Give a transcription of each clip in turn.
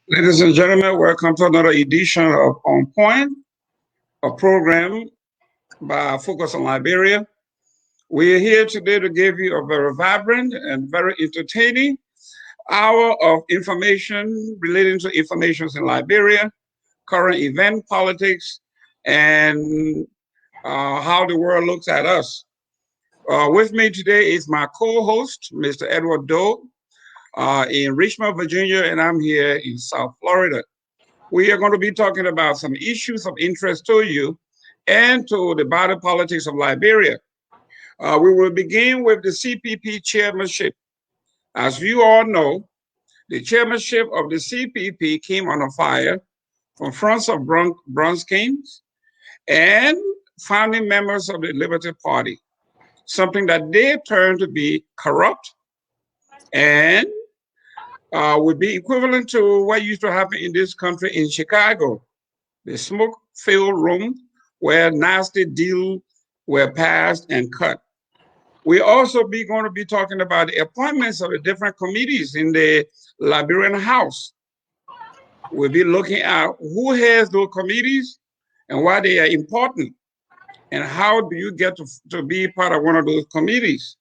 Ladies and gentlemen, welcome to another edition of On Point, a program by Focus on Liberia. We are here today to give you a very vibrant and very entertaining hour of information relating to information in Liberia, current event politics, and how the world looks at us. With me today is my co-host, Mr. Edward Doe, in Richmond, Virginia, and I'm here in South Florida. We are going to be talking about some issues of interest to you and to the body politics of Liberia. We will begin with the CPP chairmanship. As you all know, the chairmanship of the CPP came under fire from fronts of Bronze Kings and founding members of the Liberty Party, something that they turned to be corrupt and would be equivalent to what used to happen in this country in Chicago, the smoke-filled room where nasty deals were passed and cut. We also going to be talking about the appointments of the different committees in the Liberian House. We'll be looking at who has those committees and why they are important, and how do you get to be part of one of those committees.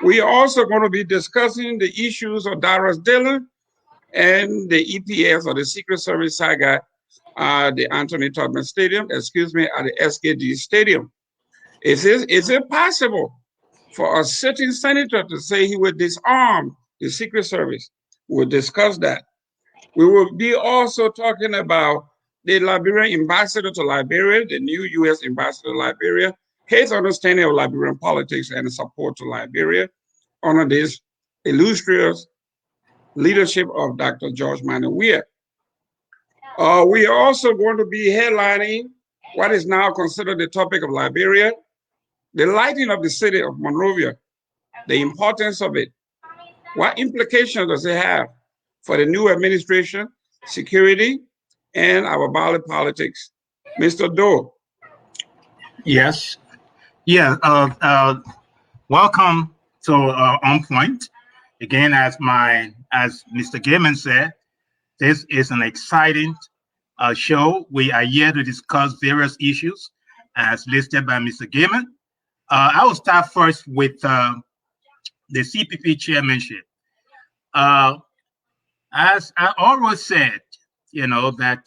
We are also going to be discussing the issues of Darius Dillon and the EPS, or the Secret Service saga, the Anthony Tubman Stadium, at the SKD Stadium. Is it possible for a sitting senator to say he would disarm the Secret Service? We'll discuss that. We will be also talking about the Liberian ambassador to Liberia, the new U.S. ambassador to Liberia, his understanding of Liberian politics and support to Liberia under this illustrious leadership of Dr. George Manawia. We are also going to be headlining what is now considered the topic of Liberia, the lighting of the city of Monrovia, the importance of it. What implications does it have for the new administration, security, and our ballot politics? Mr. Doe. Yes. Yeah. Welcome to On Point. Again, as Mr. Gayman said, this is an exciting show. We are here to discuss various issues as listed by Mr. Gayman. I will start first with the CPP chairmanship. As I always said, that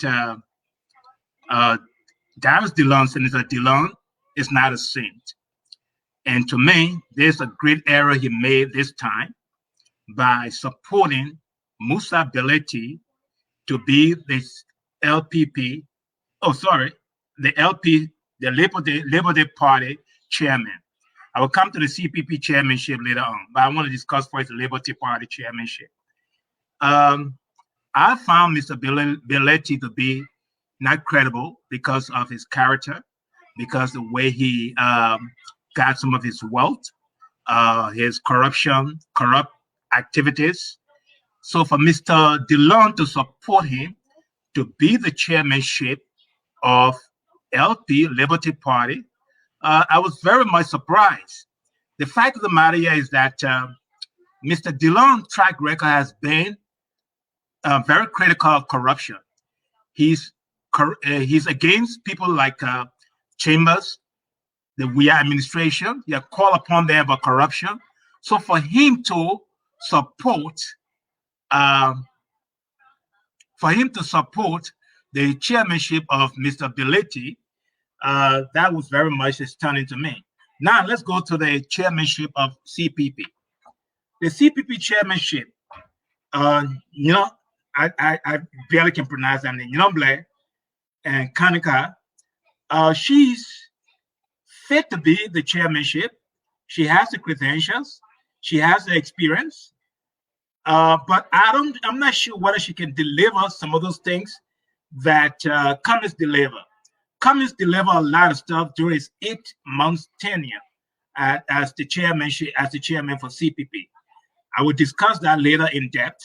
Darius Dillon, Senator Dillon, is not a saint. And to me, there's a great error he made this time by supporting Musa Belletti to be the LPP, the Labor Day Party chairman. I will come to the CPP chairmanship later on, but I want to discuss first the Liberty Party chairmanship. I found Mr. Belletti to be not credible because of his character, because the way he got some of his wealth, his corrupt activities. So for Mr. Dillon to support him to be the chairmanship of LP, Liberty Party, I was very much surprised. The fact of the matter is that Mr. Dillon's track record has been very critical of corruption. He's against people like Chambers, the WIA administration. He called upon them about corruption. So for him to support the chairmanship of Mr. Belletti, that was very much stunning to me. Now let's go to the chairmanship of CPP. The CPP chairmanship, I barely can pronounce her name, Ynomble and Kanika. She's fit to be the chairmanship. She has the credentials. She has the experience. But I'm not sure whether she can deliver some of those things that Cummins deliver. Cummins delivered a lot of stuff during his 8 months tenure as the chairman for CPP. I will discuss that later in depth,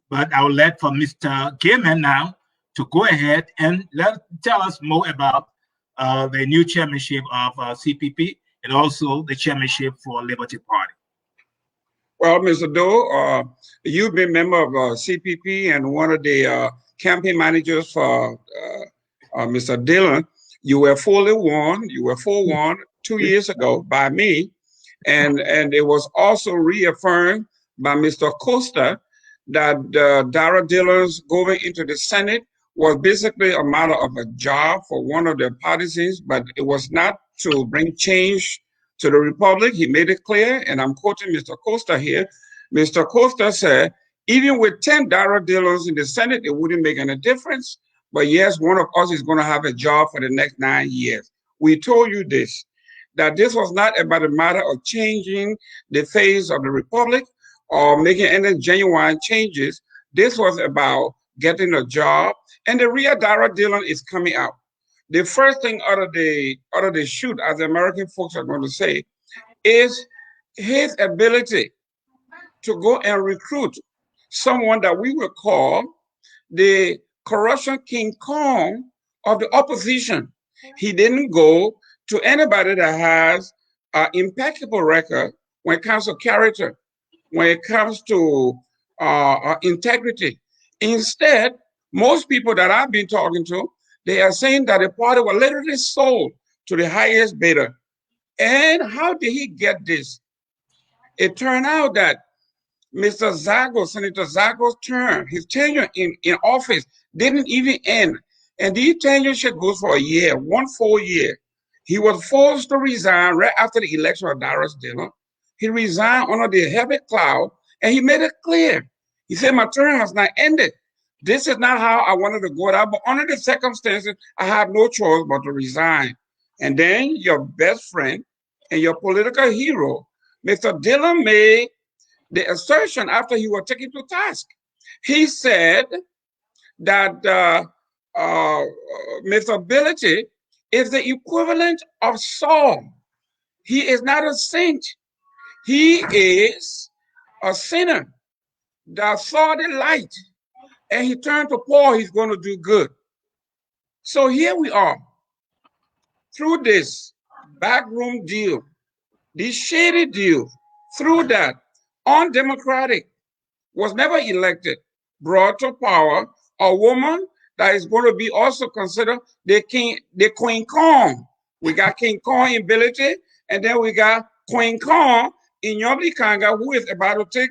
but I will let for Mr. Gayman now to go ahead and tell us more about the new chairmanship of CPP and also the chairmanship for Liberty Party. Well, Mr. Doe, you've been member of CPP and one of the campaign managers for Mr. Dillon. You were fully warned. You were forewarned 2 years ago by me, and it was also reaffirmed by Mr. Costa that Dara Dillon's going into the Senate was basically a matter of a job for one of the partisans, but it was not to bring change to the Republic. He made it clear, and I'm quoting Mr. Costa here. Mr. Costa said, even with 10 Dara Dillons in the Senate, it wouldn't make any difference. But yes, one of us is going to have a job for the next 9 years. We told you this, that this was not about a matter of changing the face of the Republic or making any genuine changes. This was about getting a job, and the real Dara Dillon is coming out. The first thing out of the chute, as the American folks are going to say, is his ability to go and recruit someone that we will call the corruption King Kong of the opposition. He didn't go to anybody that has an impeccable record when it comes to character, when it comes to integrity. Instead, most people that I've been talking to, they are saying that the party was literally sold to the highest bidder. And how did he get this? It turned out that Mr. Zago, Senator Zago's term, his tenure in office didn't even end. And the tenureship goes for a year, 1 full year. He was forced to resign right after the election of Darius Dillon. He resigned under the heavy cloud, and he made it clear. He said, my term has not ended. This is not how I wanted to go out, but under the circumstances, I had no choice but to resign. And then your best friend and your political hero, Mr. Dillon, made the assertion after he was taken to task. He said that Mr. Ability is the equivalent of Saul. He is not a saint. He is a sinner that saw the light and he turned to Paul, he's going to do good. So here we are, through this backroom deal, this shady deal, through that, undemocratic, was never elected, brought to power a woman that is going to be also considered the Queen Kong. We got King Kong in Ability, and then we got Queen Kong in Yobli Kanga, who is about to take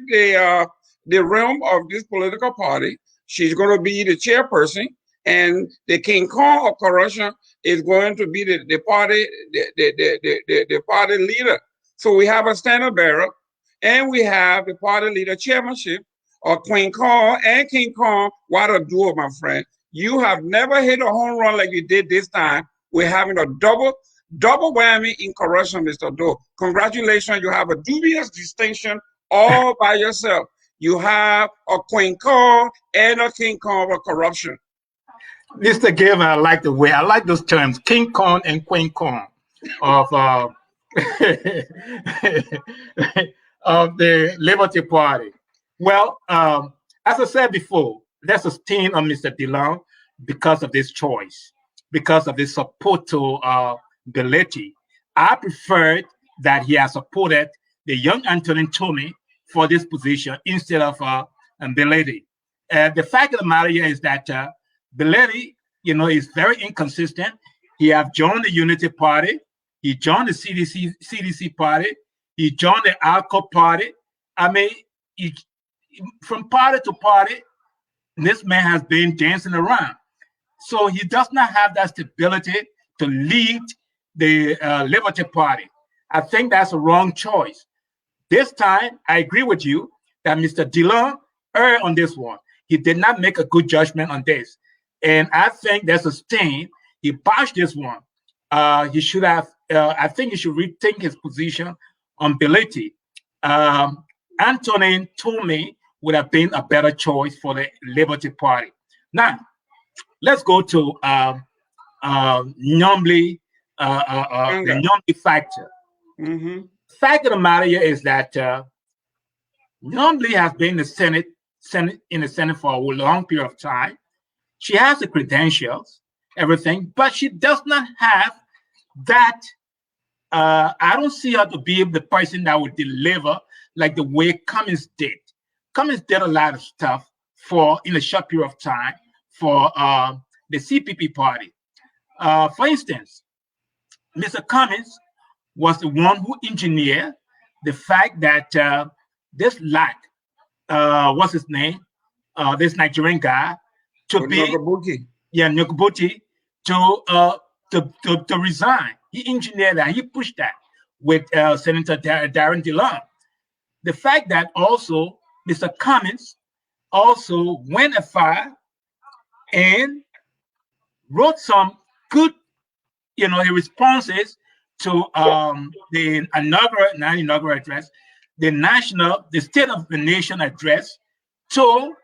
the realm of this political party. She's going to be the chairperson, and the King Kong of corruption is going to be the party party leader. So we have a standard bearer, and we have the party leader chairmanship of Queen Kong and King Kong. What a duo, my friend. You have never hit a home run like you did this time. We're having a double whammy in corruption, Mr. Doe. Congratulations, you have a dubious distinction all by yourself. You have a Queen Kong and a King Kong of corruption. Mr. Gayman, I like those terms, King Kong and Queen Kong of of the Liberty Party. Well, as I said before, there's a stain on Mr. Dillon because of this choice, because of this support to Belletti. I preferred that he has supported the young Antonin Toomey for this position instead of Belletti. The fact of the matter is that Belletti, is very inconsistent. He have joined the Unity Party. He joined the CDC Party. He joined the ALCO Party. I mean, from party to party, this man has been dancing around. So he does not have that stability to lead the Liberty Party. I think that's a wrong choice. This time, I agree with you that Mr. Dillon erred on this one. He did not make a good judgment on this. And I think there's a stain. He botched this one. He should have, I think he should rethink his position on Belletti. Antonin Toomey would have been a better choice for the Liberty Party. Now, let's go to Nyomli, the Nyomli factor. Mm-hmm. Fact of the matter is that Nyomli has been in the Senate for a long period of time. She has the credentials, everything, but she does not have that. I don't see her to be the person that would deliver like the way Cummins did. Cummins did a lot of stuff in a short period of time for the CPP party. For instance, Mr. Cummins was the one who engineered the fact that this lack, what's his name, this Nigerian guy, to be Nyogobuti, to resign. He engineered that. He pushed that with Senator Darren DeLong. The fact that also Mr. Cummins also went afar and wrote some good, responses to the inaugural address, the State of the Nation address to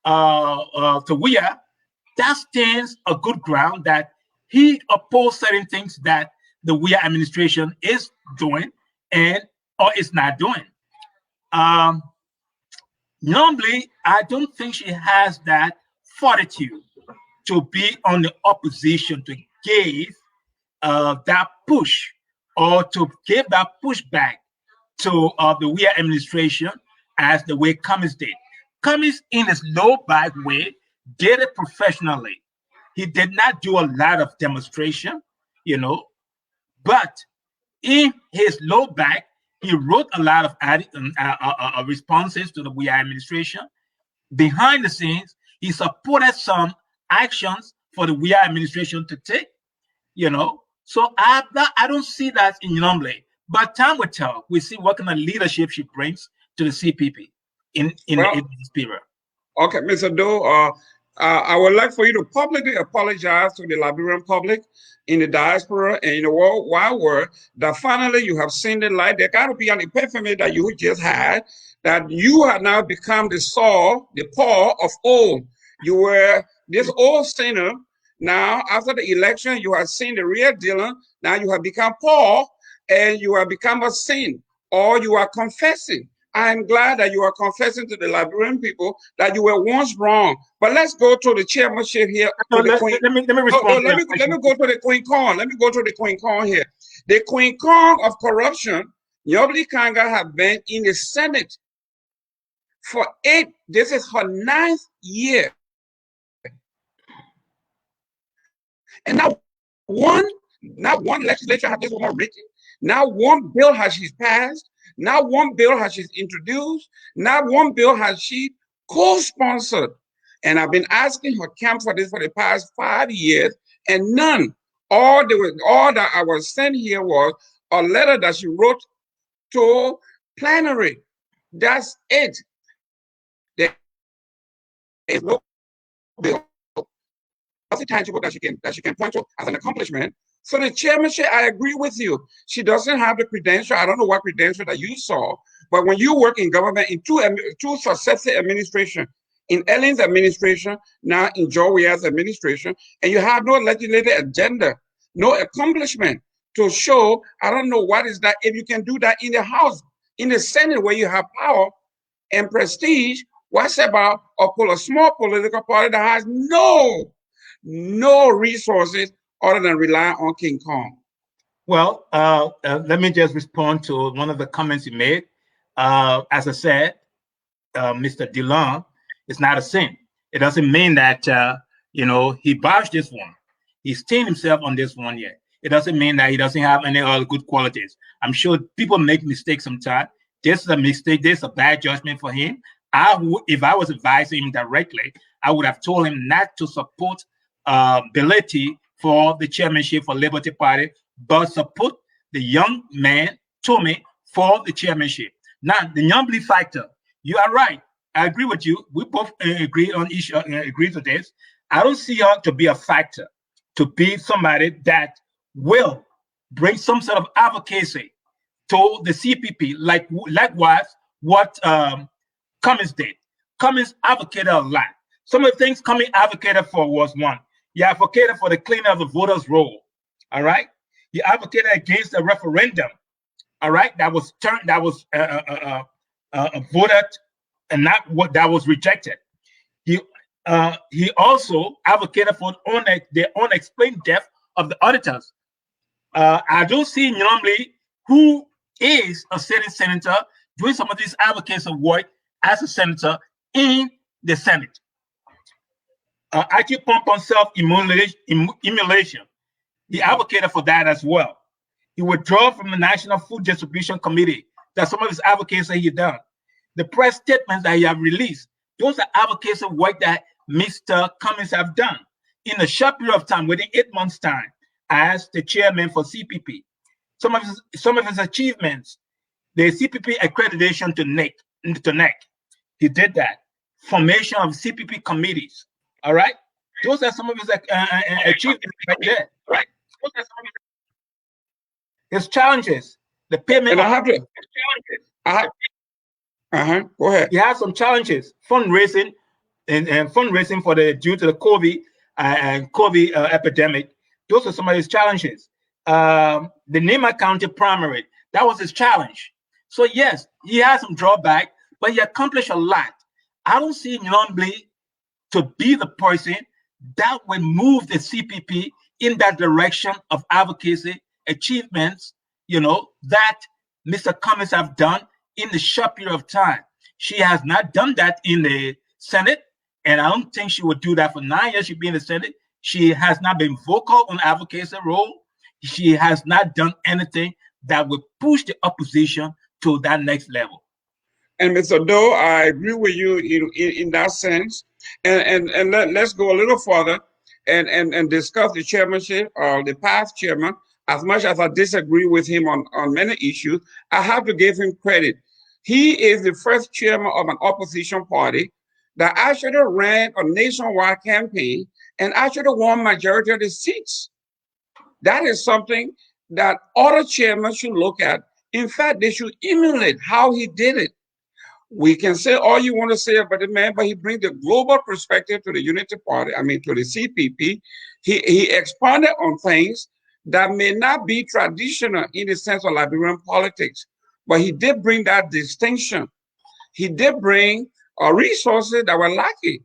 WIA. That stands a good ground that he opposed certain things that the WIA administration is doing or is not doing. Normally, I don't think she has that fortitude to be on the opposition to give that push or to give that pushback to the WIA administration as the way Cummins did. Cummins, in his low-back way, did it professionally. He did not do a lot of demonstration, but in his low back, he wrote a lot of responses to the WIA administration. Behind the scenes, he supported some actions for the WIA administration to take, So I don't see that in Nomble. But time will tell. We see what kind of leadership she brings to the CPP in this period. Okay, Mr. Doe, I would like for you to publicly apologize to the Liberian public in the diaspora and in the wide world that finally you have seen the light. There got to be an epiphany that you just had, that you have now become the Saul, the Paul of old. You were this old sinner. Now, after the election, you have seen the real Dylan. Now you have become Paul and you have become a saint, or you are confessing. I'm glad that you are confessing to the Liberian people that you were once wrong. But let's go to the chairmanship here. Let me respond. Let me go to the Queen Kong. Let me go to the Queen Kong here. The Queen Kong of corruption, Yobli Kanga, have been in the Senate for this is her 9th year. And not one legislature has this woman written. Not one bill has she passed. Not one bill has she introduced. Not one bill has she co-sponsored. And I've been asking her camp for this for the past 5 years, and none. All that I was sent here was a letter that she wrote to plenary. That's it. There is no bill. That's tangible that she can point to as an accomplishment. So the chairmanship, I agree with you. She doesn't have the credential. I don't know what credential that you saw, but when you work in government in two successive administrations, in Ellen's administration, now in Joey's administration, and you have no legislative agenda, no accomplishment to show, I don't know what is that. If you can do that in the House, in the Senate, where you have power and prestige, what's about a small political party that has no resources other than rely on King Kong? Well, let me just respond to one of the comments you made. As I said, Mr. DeLong, it's not a sin. It doesn't mean that, he botched this one. He stained himself on this one yet. It doesn't mean that he doesn't have any other good qualities. I'm sure people make mistakes sometimes. This is a mistake. This is a bad judgment for him. If I was advising him directly, I would have told him not to support Belletti for the chairmanship for Liberty Party, but support the young man, Tommy, for the chairmanship. Now, the Nyambli factor, you are right. I agree with you. We both agree to this. I don't see her to be a factor, to be somebody that will bring some sort of advocacy to the CPP, likewise what Cummins did. Cummins advocated a lot. Some of the things Cummins advocated for was one, he advocated for the cleaning of the voters' roll. All right. He advocated against the referendum. All right. That was voted and not what that was rejected. He also advocated for the unexplained death of the auditors. I don't see normally who is a sitting senator doing some of these advocacy work as a senator in the Senate. Acupuncture self-immolation. He advocated for that as well. He withdrew from the National Food Distribution Committee. That's some of his advocacy he done. The press statements that he have released, those are advocacy work that Mr. Cummings have done in a short period of time, within 8 months' time, as the chairman for CPP. Some of his achievements, the CPP accreditation to NEC. He did that. Formation of CPP committees. All right, those are some of his achievements right there. Right. His challenges, the payment. And go ahead. He has some challenges, fundraising and fundraising for due to the COVID epidemic. Those are some of his challenges. The Nima County primary, that was his challenge. So yes, he has some drawback, but he accomplished a lot. I don't see Nyombli to be the person that will move the CPP in that direction of advocacy achievements, that Mr. Cummings have done in the short period of time. She has not done that in the Senate, and I don't think she would do that for 9 years she'll be in the Senate. She has not been vocal on advocacy role. She has not done anything that would push the opposition to that next level. And Mr. Doe, I agree with you in that sense. And let's go a little further and discuss the chairmanship or the past chairman. As much as I disagree with him on many issues, I have to give him credit. He is the first chairman of an opposition party that actually ran a nationwide campaign and actually won majority of the seats. That is something that other chairmen should look at. In fact, they should emulate how he did it. We can say all you want to say about the man, but he brings the global perspective to the Unity Party, to the CPP. He expanded on things that may not be traditional in the sense of Liberian politics, but he did bring that distinction. He did bring resources that were lacking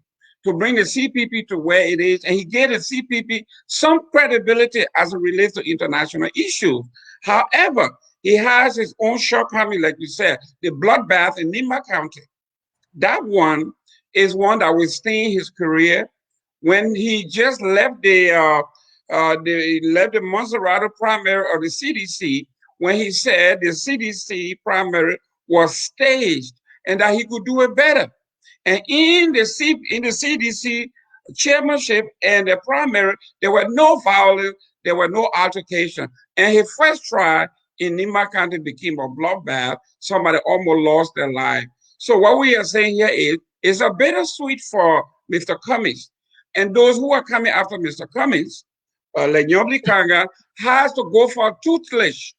to bring the CPP to where it is, and he gave the CPP some credibility as it relates to international issues. However, he has his own shortcoming, like you said, the bloodbath in Nima County. That one is one that will stain his career. When he just left the Monserrato primary of the CDC, when he said the CDC primary was staged and that he could do it better. And in the CDC chairmanship and the primary, there were no violence, there were no altercation. And his first try in Nima County became a bloodbath. Somebody almost lost their life. So what we are saying here is a bittersweet for Mr. Cummings. And those who are coming after Mr. Cummings, Lenyobli Kanga, has to go for a toothless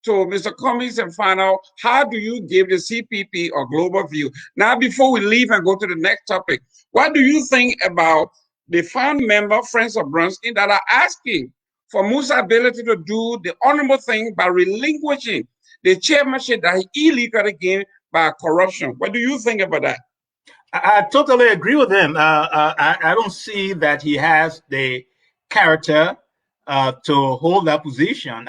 to Mr. Cummings and find out how do you give the CPP a global view. Now, before we leave and go to the next topic, what do you think about the found member, Friends of Brunskin, that are asking for Musa's ability to do the honorable thing by relinquishing the chairmanship that he illegally gained by corruption? What do you think about that? I totally agree with him. I don't see that he has the character to hold that position.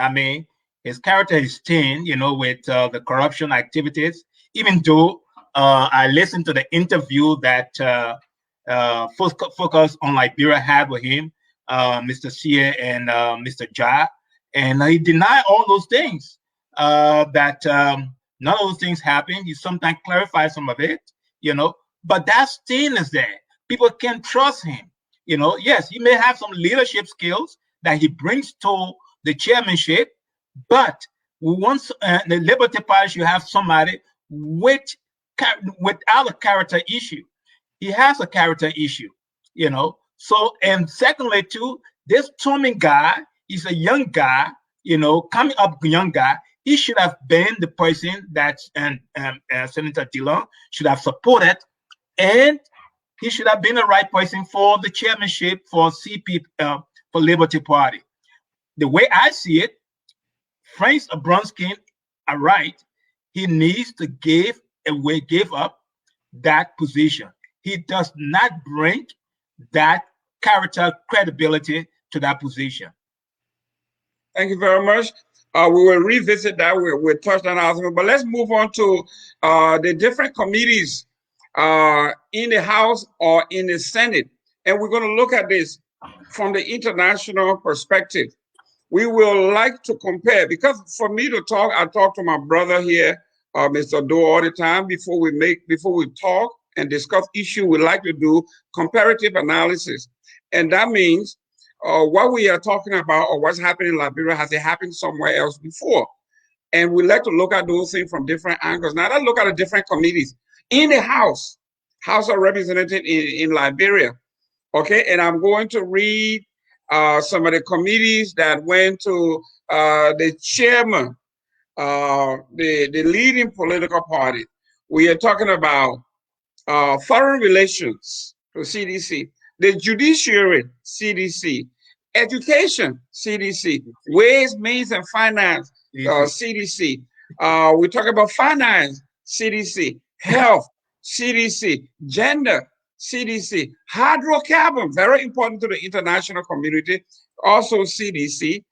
His character is thin, with the corruption activities, even though I listened to the interview that Focus on Liberia had with him, Mr. Sia and Mr. Ja, and he denied all those things, that none of those things happened. He sometimes clarifies some of it, but that stain is there. People can trust him. Yes, he may have some leadership skills that he brings to the chairmanship, but we want the Liberty Party should have somebody without a character issue. He has a character issue, So, and secondly, too, this Tommy guy is a young guy, coming up young guy. He should have been the person that Senator Dillon should have supported, and he should have been the right person for the chairmanship for for Liberty Party. The way I see it, Friends of Brunskin are right. He needs to give up that position. He does not bring that character credibility to that position. Thank you very much. We will revisit that. We'll touch on that. But let's move on to the different committees in the House or in the Senate. And we're going to look at this from the international perspective. We will like to compare, because for me to talk, I talk to my brother here, Mr. Doe, all the time. Before we talk and discuss issue, we like to do comparative analysis. And that means what we are talking about or what's happening in Liberia, has it happened somewhere else before? And we like to look at those things from different angles. Now let's look at the different committees in the House of Representatives in Liberia. Okay, and I'm going to read some of the committees that went to the chairman, the leading political party. We are talking about foreign relations, CDC, the judiciary, CDC, education, CDC, ways, means, and finance, CDC. We talk about finance, CDC, health, CDC, gender, CDC, hydrocarbon, very important to the international community, also CDC,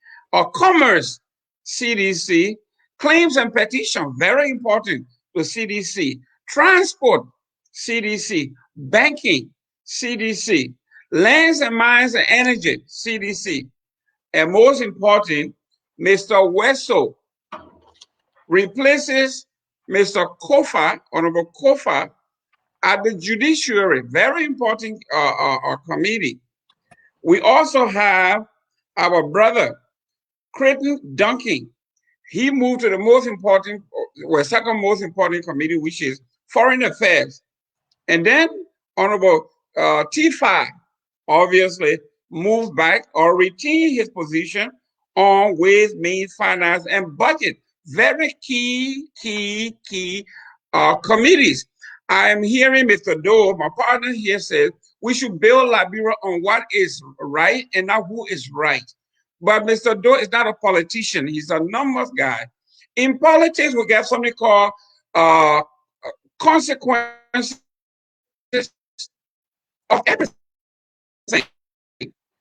commerce, CDC, claims and petition, very important to CDC, transport, CDC, banking, CDC, lands and mines and energy, CDC, and most important, Mr. Wesso replaces Mr. Kofa, Honorable Kofa, at the judiciary, very important committee. We also have our brother, Creighton Duncan. He moved to the most important, well, second most important committee, which is Foreign Affairs. And then Honorable T5 obviously moved back or retained his position on Ways, Means, Finance, and Budget. Very key committees. I'm hearing Mr. Doe, my partner here, says we should build Liberia on what is right and not who is right. But Mr. Doe is not a politician. He's a numbers guy. In politics, we get something called consequences of everything.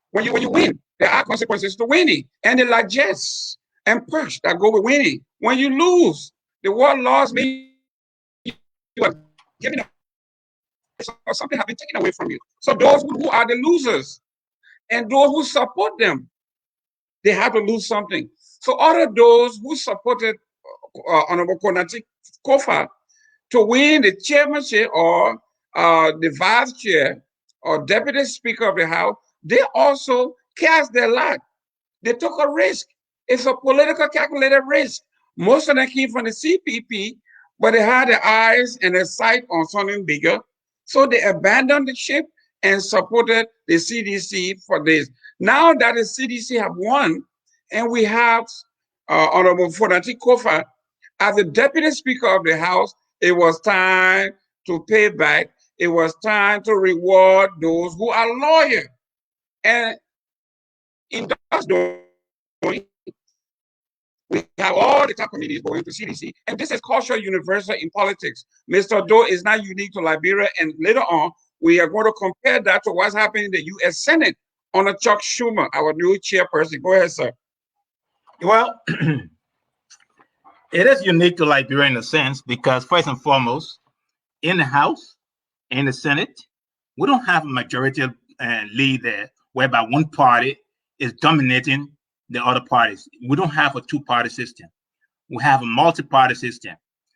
When you win, there are consequences to winning, and they like jets and perks that go with winning. When you lose, the word loss means you are giving up, or something has been taken away from you. So those who are the losers and those who support them, they have to lose something. So all of those who supported Honorable Konati Kofa to win the chairmanship or the vice chair or deputy speaker of the House, they also cast their lot. They took a risk. It's a political calculated risk. Most of them came from the CPP, but they had their eyes and their sight on something bigger. So they abandoned the ship and supported the CDC for this. Now that the CDC have won, and we have Honorable Fonati Kofa as the deputy speaker of the House, it was time to pay back. It was time to reward those who are loyal. And in thus doing, we have all the top committees going to CDC, and this is cultural universal in politics. Mr. Doe is not unique to Liberia, and later on, we are going to compare that to what's happening in the U.S. Senate under Chuck Schumer, our new chairperson. Go ahead, sir. Well, it is unique to Liberia in a sense because, first and foremost, in the House, in the Senate, we don't have a majority lead there whereby one party is dominating the other parties. We don't have a two-party system. We have a multi-party system.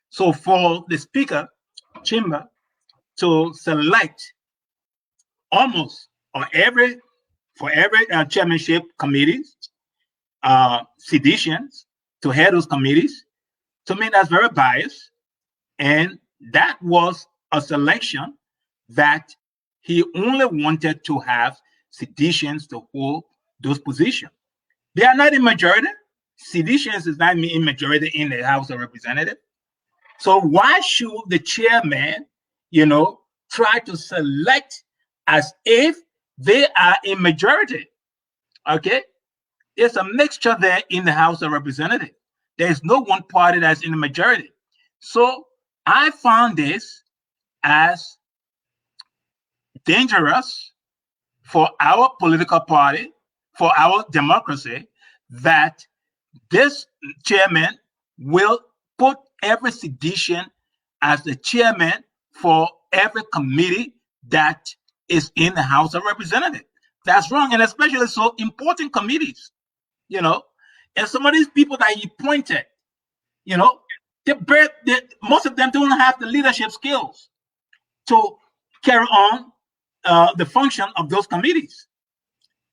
So for the speaker chamber to select almost for every chairmanship committees, seditions to head those committees, to me that's very biased. And that was a selection that he only wanted to have seditions to hold those positions. They are not in majority. Seditions is not in majority in the House of Representatives. So why should the chairman, try to select as if they are in majority? Okay, there's a mixture there in the House of Representatives. There's no one party that's in the majority. So I found this as dangerous for our political party, for our democracy, that this chairman will put every sedition as the chairman for every committee that is in the House of Representatives. That's wrong, and especially so important committees, you know. And some of these people that he appointed, you know, most of them don't have the leadership skills to carry on the function of those committees.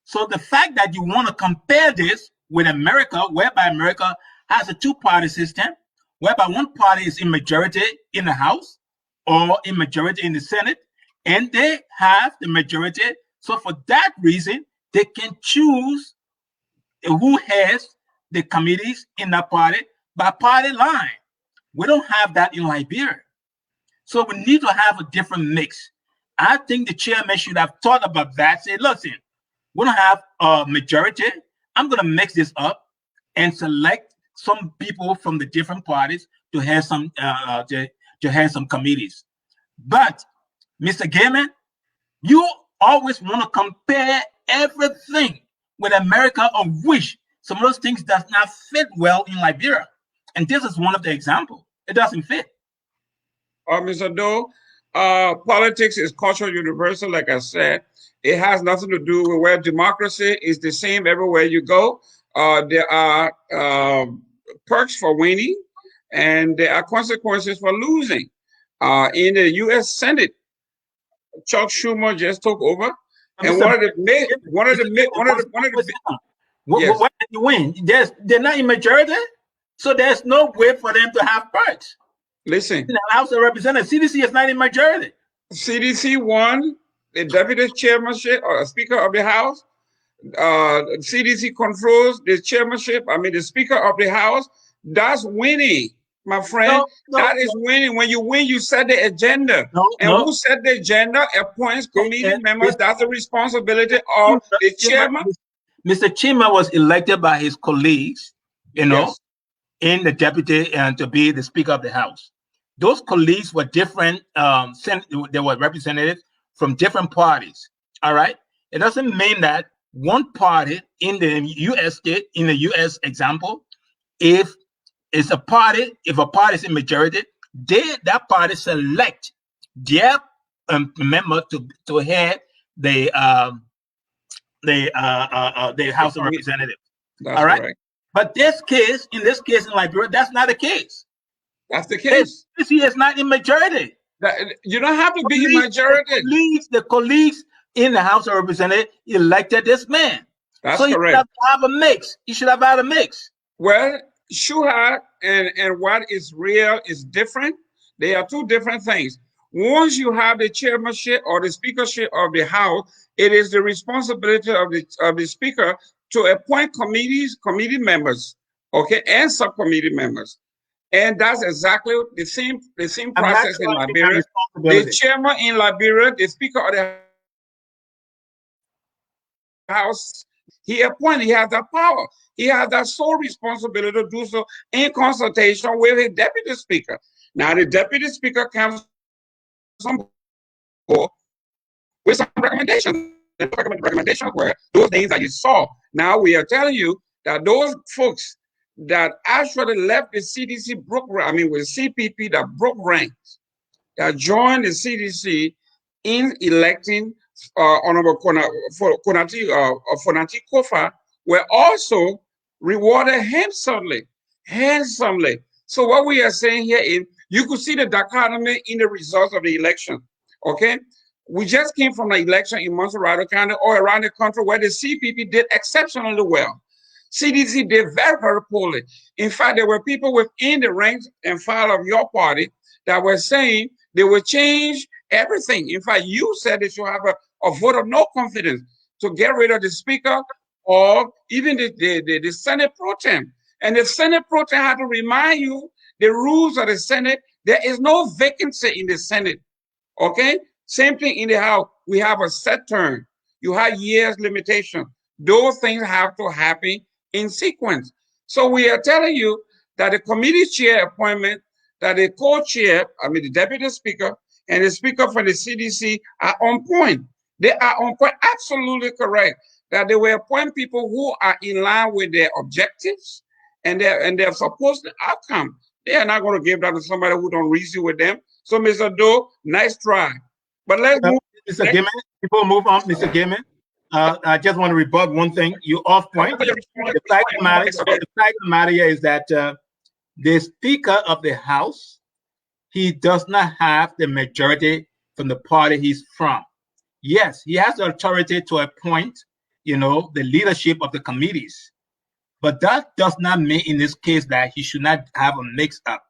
So the fact that you want to compare this with America, whereby America has a two-party system, whereby one party is in majority in the House or in majority in the Senate, and they have the majority. So for that reason, they can choose who has the committees in that party by party line. We don't have that in Liberia. So we need to have a different mix. I think the chairman should have thought about that. Say, listen, we don't have a majority. I'm going to mix this up and select some people from the different parties to have some committees. But Mr. Gayman, you always want to compare everything with America, of which some of those things does not fit well in Liberia. And this is one of the examples. It doesn't fit. Mr. Doe, politics is cultural universal, like I said. It has nothing to do with where democracy is the same everywhere you go. There are perks for winning, and there are consequences for losing. In the U.S. Senate, Chuck Schumer just took over, and Mr. Why did you win? They're not in majority, so there's no way for them to have perks. Listen, in the House of Representatives, CDC is not in majority. CDC won the deputy chairmanship or speaker of the House. CDC controls the chairmanship. I mean, the speaker of the House. That's winning, my friend. That is winning. When you win, you set the agenda. Who set the agenda? Appoints committee members. That's the responsibility of the chairman. Mr. Chima was elected by his colleagues, you know. Yes. In the deputy and to be the Speaker of the House. Those colleagues were different. They were representatives from different parties. All right. It doesn't mean that one party in the U.S. state, in the U.S. example, if a party is in majority, that party select their member to head the House of Representatives. All right. Correct. But in this case in Liberia, that's not the case. That's the case. He is not in majority. You don't have to be in majority. The colleagues in the House of Representatives elected this man. That's so correct. Should have a mix. He should have had a mix. Well, shuha and what is real is different. They are two different things. Once you have the chairmanship or the speakership of the House, it is the responsibility of the speaker to appoint committee members, okay, and subcommittee members. And that's exactly the same process in Liberia. The chairman in Liberia, the speaker of the House, he appointed, he has that power. He has that sole responsibility to do so in consultation with his deputy speaker. Now, the deputy speaker comes with some recommendations. The recommendations were those things that you saw. Now we are telling you that those folks that actually left the CDC with CPP that broke ranks, that joined the CDC in electing Honorable Fonati Kofa, were also rewarded handsomely. So what we are saying here is you could see the dichotomy in the results of the election. Okay. We just came from an election in Montserrat County or around the country where the CPP did exceptionally well. CDC did very, very poorly. In fact, there were people within the ranks and file of your party that were saying they would change everything. In fact, you said that you have a vote of no confidence to get rid of the speaker or even the Senate pro tem. And the Senate pro tem had to remind you the rules of the Senate. There is no vacancy in the Senate. Okay? Same thing in the House. We have a set term. You have years limitation. Those things have to happen in sequence. So we are telling you that the committee chair appointment, that the co-chair, the deputy speaker and the speaker for the CDC are on point. They are on point, absolutely correct, that they will appoint people who are in line with their objectives and they're supposed to outcome. They are not going to give that to somebody who don't reason with them. So, Mr. Doe, nice try. But let's move. Mr. Gayman, before we move on, Mr. Gayman, I just want to rebut one thing. You off point. The fact of the matter is that the Speaker of the House, he does not have the majority from the party he's from. Yes, he has the authority to appoint, the leadership of the committees. But that does not mean in this case that he should not have a mix-up.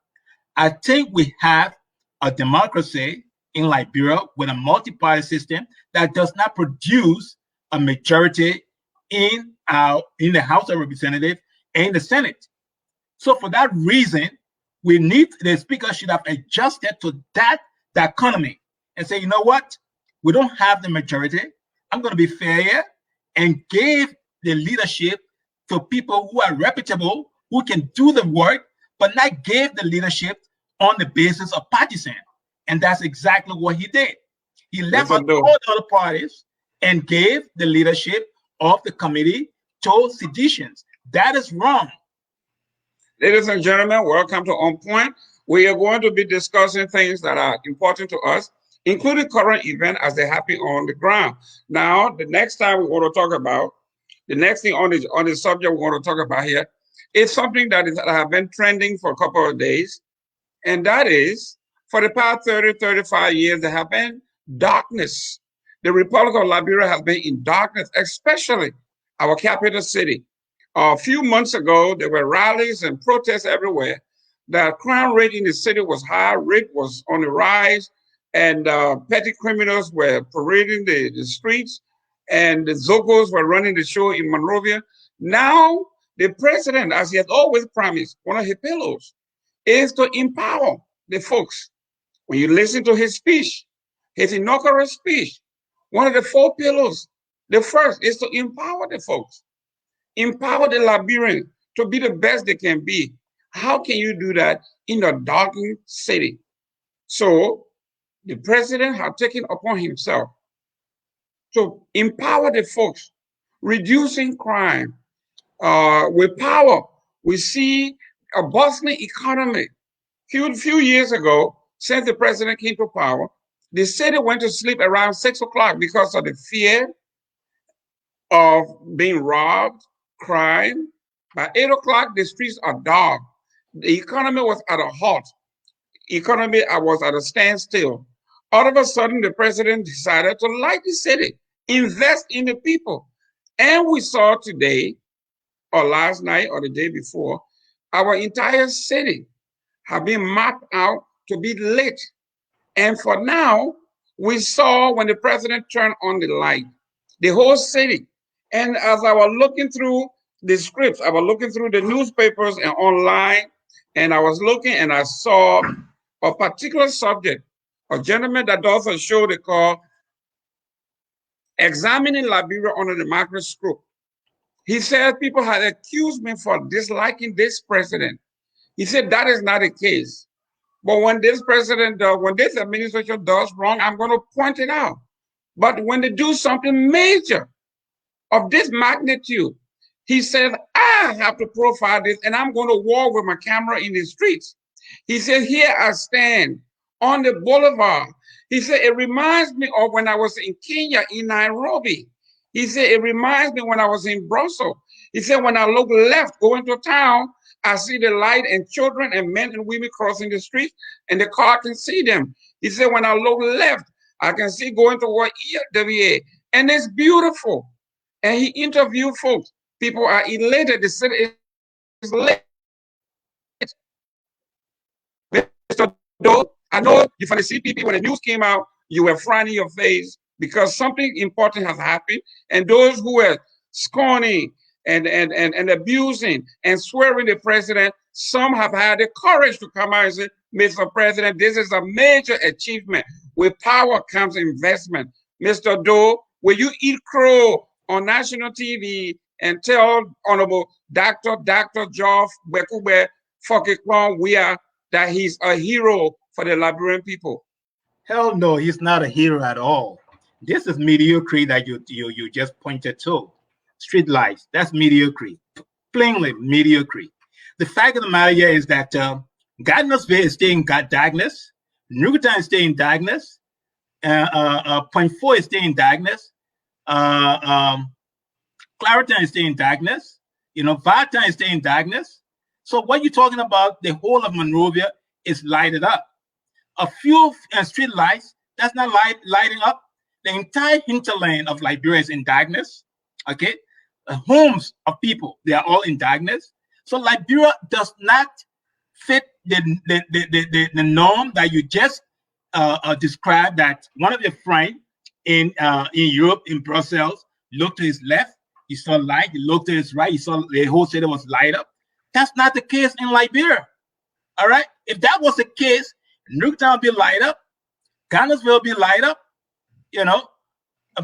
I think we have a democracy in Liberia with a multi-party system that does not produce a majority in the House of Representatives and the Senate. So for that reason, the Speaker should have adjusted to that dichotomy and say, you know what? We don't have the majority. I'm going to be fair and give the leadership to people who are reputable, who can do the work, but not give the leadership on the basis of partisan. And that's exactly what he did. He left out all the other parties and gave the leadership of the committee to seditions. That is wrong. Ladies and gentlemen, welcome to On Point. We are going to be discussing things that are important to us, including current events as they happen on the ground. Now, the next time we want to talk about, the next thing on the subject we want to talk about here is something that have been trending for a couple of days, and that is, for the past 30, 35 years, there have been darkness. The Republic of Liberia has been in darkness, especially our capital city. A few months ago, there were rallies and protests everywhere. The crime rate in the city was high, rape was on the rise, and petty criminals were parading the streets, and the Zogos were running the show in Monrovia. Now, the president, as he has always promised, one of his pillars is to empower the folks. When you listen to his speech, his inaugural speech, one of the 4 pillars, the first is to empower the folks. Empower the Liberians to be the best they can be. How can you do that in a darkened city? So the president has taken upon himself to empower the folks, reducing crime. With power, we see a bustling economy. Few years ago, since the president came to power, the city went to sleep around 6 o'clock because of the fear of being robbed, crime. By 8 o'clock, the streets are dark. The economy was at a halt. Economy was at a standstill. All of a sudden, the president decided to light the city, invest in the people. And we saw today, or last night, or the day before, our entire city have been mapped out to be lit. And for now, we saw when the president turned on the light, the whole city. And as I was looking through the scripts, I was looking through the newspapers and online, and I was looking and I saw a particular subject, a gentleman that does a show they call Examining Liberia Under the Microscope. He said people had accused me for disliking this president. He said that is not the case. But when this president, when this administration does wrong, I'm going to point it out. But when they do something major of this magnitude, he said, I have to profile this and I'm going to walk with my camera in the streets. He said, here I stand on the boulevard. He said, it reminds me of when I was in Kenya, in Nairobi. He said, it reminds me when I was in Brussels. He said, when I look left, going to town, I see the light and children and men and women crossing the street, and the car can see them. He said, when I look left, I can see going toward EWA, and it's beautiful. And he interviewed folks. People are elated. The city is lit. Mr. Doe, I know you from the CPP, when the news came out, you were frowning your face because something important has happened. And those who were scorning and abusing and swearing the president, some have had the courage to come out and say, Mr. President, this is a major achievement. With power comes investment. Mr. Doe, will you eat crow on national TV and tell Honorable Dr. Geoff Bekube Fokekwon that he's a hero for the Liberian people? Hell no, he's not a hero at all. This is mediocrity that you just pointed to. Street lights, that's mediocrity, plainly mediocrity. the fact of the matter here is that Gardnersville is staying Douglas, Newtown is staying Douglas, Point 4 is staying Douglas, Clariton is staying Douglas, Vartan is staying Douglas. So what you're talking about, the whole of Monrovia is lighted up. A few street lights, that's not lighting up. The entire hinterland of Liberia is in darkness. Okay, homes of people, they are all in darkness. So Liberia does not fit the norm that you just described. That one of your friends in Europe, in Brussels, looked to his left, he saw light. He looked to his right, he saw the whole city was light up. That's not the case in Liberia. All right, if that was the case, Newtown will be light up, Gardnersville will be light up,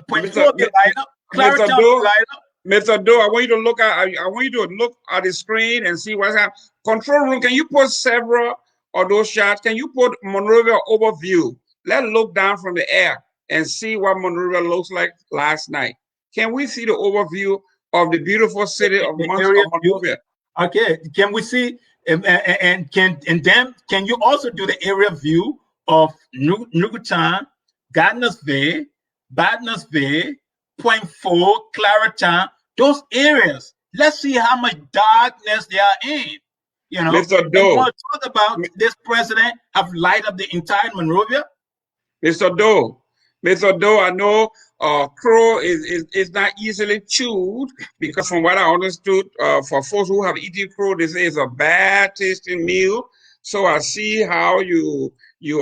Point 4 will be light up, Clariton will be light up. Mr. Doe, I want you to look at the screen and see what's happening. Control room, can you put several of those shots? Can you put Monrovia overview? Let's look down from the air and see what Monrovia looks like last night. Can we see the overview of the beautiful city of Monrovia? Okay, can we see can you also do the area view of Newtown, Gardnersville, Badnersville, Point 4, Clariton, those areas? Let's see how much darkness they are in. Mr. Doe, want to talk about this president have light up the entire Monrovia? Mr. Doe, I know crow is not easily chewed, because from what I understood, for folks who have eaten crow, they say it's a bad tasting meal. So I see how you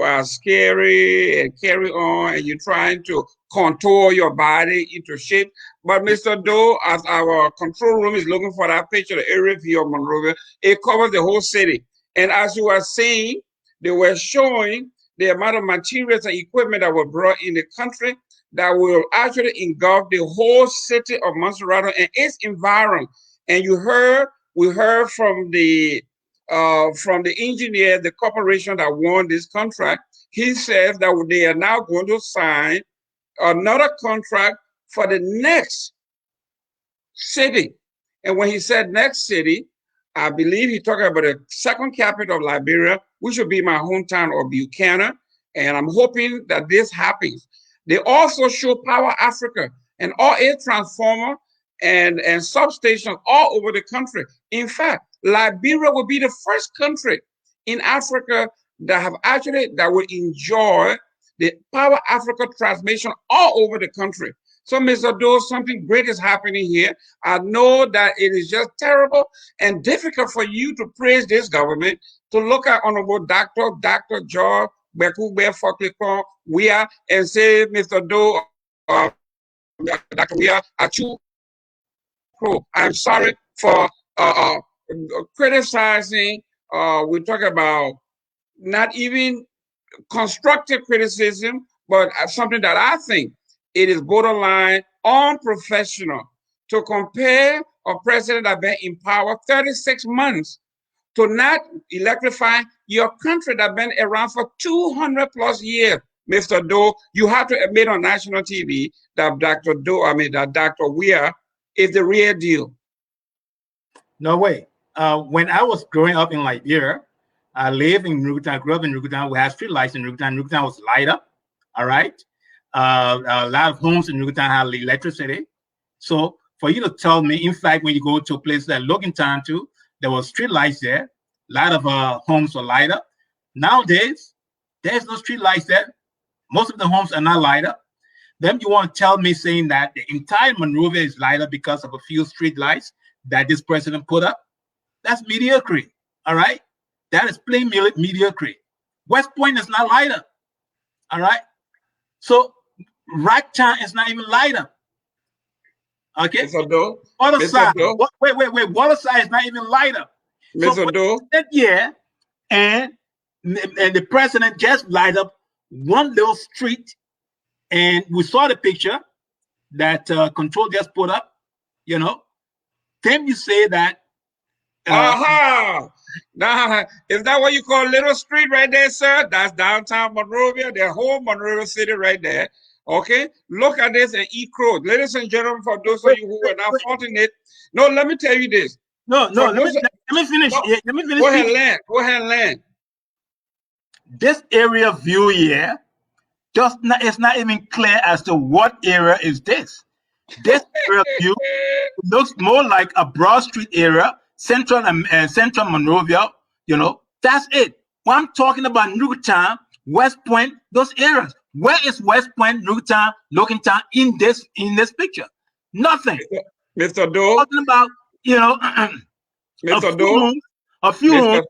are scary and carry on, and you're trying to contour your body into shape. But Mr. Doe, as our control room is looking for that picture, the area view of Monrovia, it covers the whole city. And as you were saying, they were showing the amount of materials and equipment that were brought in the country that will actually engulf the whole city of Montserrat and its environment. And we heard from the engineer, the corporation that won this contract. He says that they are now going to sign another contract for the next city. And when he said next city, I believe he's talking about the second capital of Liberia, which would be my hometown of Buchanan. And I'm hoping that this happens. They also show Power Africa and all its transformer and substations all over the country. In fact, Liberia will be the first country in Africa that will enjoy the Power Africa transmission all over the country. So, Mr. Doe, something great is happening here. I know that it is just terrible and difficult for you to praise this government, to look at Honorable Dr. George Bekugbe Foklikon, we are, and say, Mr. Doe, Dr. We are too pro. I'm sorry for criticizing. We talk about not even constructive criticism, but something that I think it is borderline unprofessional to compare a president that been in power 36 months to not electrify your country that been around for 200 plus years. Mr. Doe, you have to admit on national TV that Dr. Weir is the real deal. No way. When I was growing up in Liberia, I lived in Newtown, grew up in Newtown. We had street lights in Newtown. Newtown was light up, all right? A lot of homes in Newtown had electricity. So for you to tell me, in fact, when you go to a place like Logantown too, there were street lights there. A lot of homes were light up. Nowadays, there's no street lights there. Most of the homes are not light up. Then you want to tell me saying that the entire Monrovia is light up because of a few street lights that this president put up? That's mediocrity, all right? That is plain mediocrity. West Point is not light up, all right? So Ragtown is not even light up. Okay. Waterside. Wait. Waterside is not even light up. Mr. Doe. Yeah, and the president just light up one little street, and we saw the picture that Control just put up. Then you say that. Now, is that what you call Little Street right there, sir? That's downtown Monrovia, the whole Monrovia city right there. Okay, look at this and eat crow. Ladies and gentlemen, for those of you who are not faulting it, no, let me tell you this. No, let Let me finish. Go, Yeah, let me finish go ahead, speaking. land. Go ahead, land. This area view here just not, it's not even clear as to what area is this. This area view looks more like a Broad Street area, Central Monrovia. You know, that's it. When I'm talking about Newtown, West Point, those areas. Where is West Point, Newtown, Logantown in this picture? Nothing. Mr. Doe, Talking about, you know, Mr. Doe, a few Mr. homes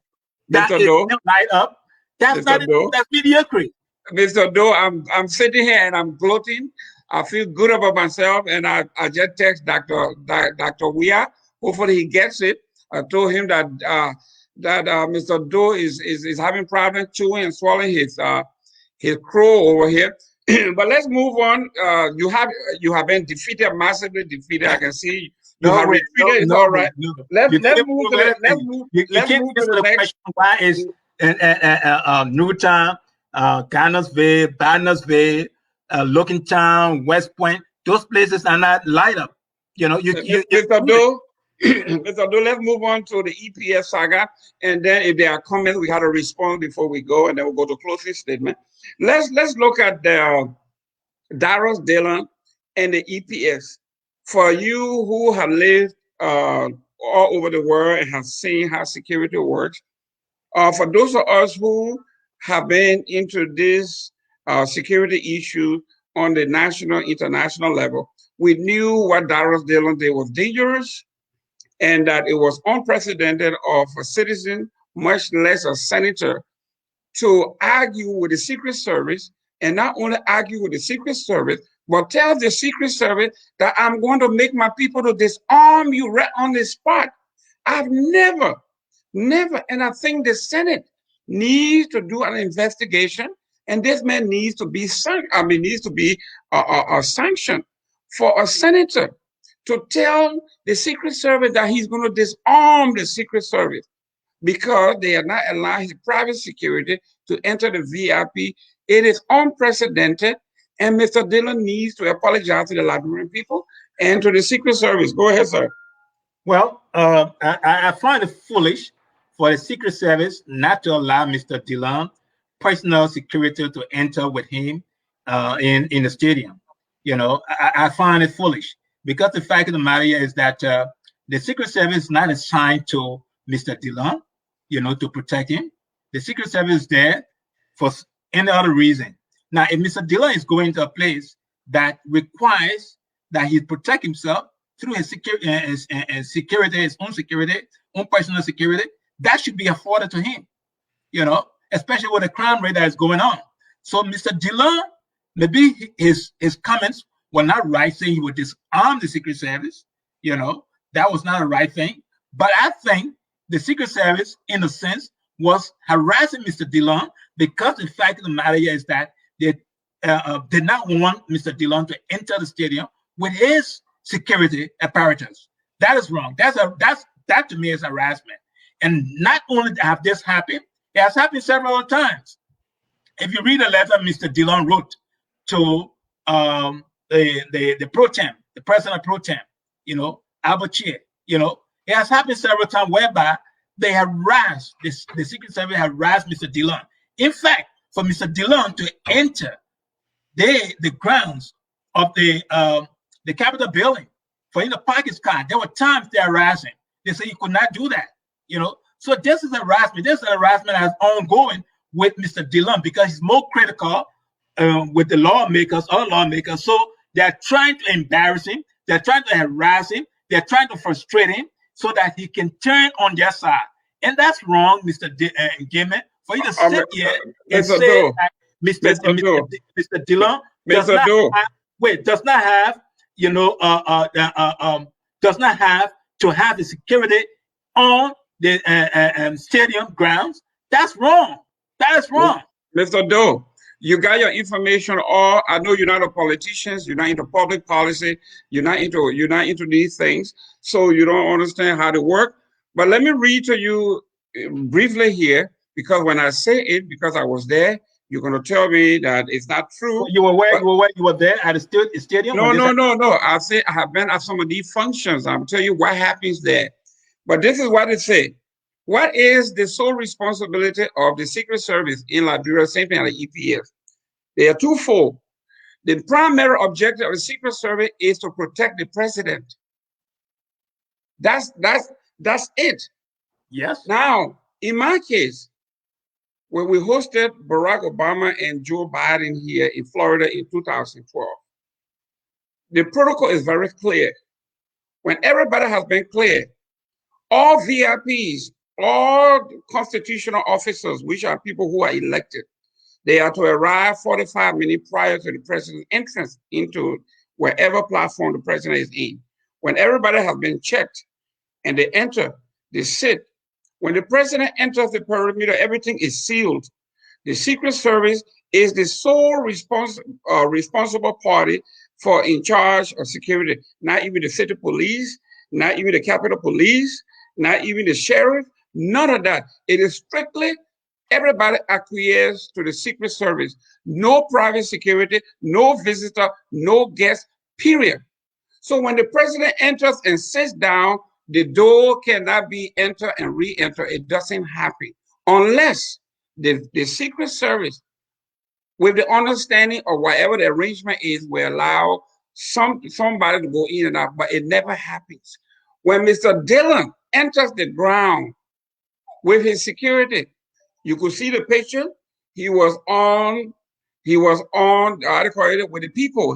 that Mr. is Doe, light up. That's Mr. not Doe, that's mediocre. Mr. Doe, I'm sitting here and I'm gloating. I feel good about myself, and I just text Dr. Weah. Hopefully he gets it. I told him that Mr. Doe is having problems chewing and swallowing his crow over here. But let's move on. You have been defeated, massively defeated. I can see you No have way, retreated. It's all right. no. Let's You can't move to prove the anything. You let's can't move to answer the the next. question why is Newtown, Garnersville, Bannersville, Lookingtown, West Point, those places are not light up. You know, you Mr. Doe, Mr. Doe, let's move on to the EPS saga. And then if there are comments, we got to respond before we go, and then we'll go to closing statement. Let's look at the Darius Dillon and the EPS. For you who have lived all over the world and have seen how security works, for those of us who have been into this security issue on the national, international level, we knew what Darius Dillon did was dangerous and that it was unprecedented of a citizen, much less a senator, to argue with the Secret Service, and not only argue with the Secret Service, but tell the Secret Service that I'm going to make my people to disarm you right on the spot. I've never, and I think the Senate needs to do an investigation, and this man needs to be sanctioned for a senator to tell the Secret Service that he's going to disarm the Secret Service because they are not allowing his private security to enter the VIP. It is unprecedented, and Mr. Dillon needs to apologize to the Liberian people and to the Secret Service. Go ahead, sir. Well, I find it foolish for the Secret Service not to allow Mr. Dillon personal security to enter with him in the stadium. You know, I find it foolish because the fact of the matter is that the Secret Service is not assigned to Mr. Dillon, you know, to protect him. The Secret Service is there for any other reason. Now, if Mr. Dillon is going to a place that requires that he protect himself through his security, his own personal security, that should be afforded to him, you know, especially with the crime rate that is going on. So Mr. Dillon, maybe his comments were not right, saying he would disarm the Secret Service, you know, that was not a right thing. But I think the Secret Service, in a sense, was harassing Mr. Dillon because the fact of the matter is that they did not want Mr. Dillon to enter the stadium with his security apparatus. That is wrong. That to me is harassment. And not only have this happened, it has happened several times. If you read a letter Mr. Dillon wrote to the pro tem, the president pro tem, you know, Albert Chia, you know, it has happened several times whereby they harassed, the Secret Service harassed Mr. Dillon. In fact, for Mr. Dillon to enter the grounds of the Capitol building for him to park his car, there were times they harassed him. They said he could not do that, you know. So this is harassment. This is harassment that's ongoing with Mr. Dillon because he's more critical with the lawmakers, other lawmakers. So they're trying to embarrass him. They're trying to harass him. They're trying to frustrate him so that he can turn on their side. And that's wrong, Mr. Gayman, for you to sit here and say that Mr. Dillon does not have, you know, does not have to have the security on the stadium grounds. That's wrong. That is wrong. Mr. Doe, you got your information all. I know you're not a politician, you're not into public policy, you're not into these things, so you don't understand how they work. But let me read to you briefly here, because when I say it, because I was there, you're going to tell me that it's not true. You were there at the stadium? No. I have been at some of these functions. I'll tell you what happens there. But this is what it says. What is the sole responsibility of the Secret Service in Liberia, same thing like EPF? They are twofold. The primary objective of the Secret Service is to protect the president. That's it. Yes. Now, in my case, when we hosted Barack Obama and Joe Biden here in Florida in 2012, the protocol is very clear. When everybody has been clear, all VIPs, all constitutional officers, which are people who are elected, they are to arrive 45 minutes prior to the president's entrance into wherever platform the president is in. When everybody has been checked and they enter, they sit. When the president enters the perimeter, everything is sealed. The Secret Service is the sole responsible party for in charge of security. Not even the city police, not even the Capitol Police, not even the sheriff, none of that. It is strictly everybody acquiesces to the Secret Service. No private security, no visitor, no guest, period. So when the president enters and sits down, the door cannot be entered and re-enter. It doesn't happen unless the Secret Service, with the understanding of whatever the arrangement is, will allow somebody to go in and out, but it never happens. When Mr. Dillon enters the ground with his security, you could see the picture. He was on the article with the people.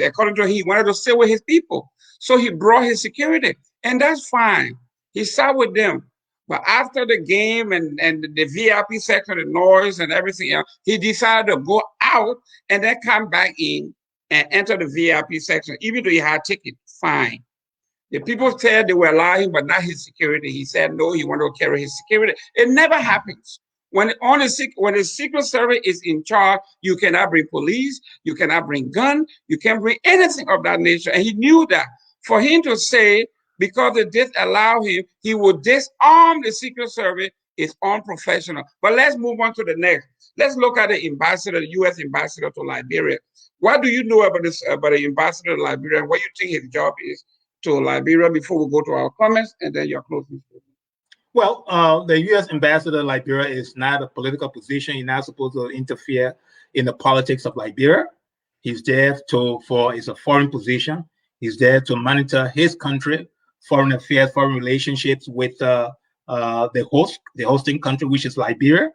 According to him, he wanted to sit with his people. So he brought his security, and that's fine. He sat with them. But after the game and the VIP section, the noise and everything else, he decided to go out and then come back in and enter the VIP section, even though he had a ticket. Fine. The people said they were lying, but not his security. He said no, he wanted to carry his security. It never happens. When the Secret Service is in charge, you cannot bring police, you cannot bring gun, you can't bring anything of that nature. And he knew that. For him to say, because they disallow him, he would disarm the Secret Service is unprofessional. But let's move on to the next. Let's look at the ambassador, the U.S. ambassador to Liberia. What do you know about the ambassador to Liberia, and what you think his job is to Liberia before we go to our comments and then your closing statement? Well, the U.S. ambassador to Liberia is not a political position. He's not supposed to interfere in the politics of Liberia. He's there it's a foreign position. He's there to monitor his country, foreign affairs, foreign relationships with the hosting country, which is Liberia.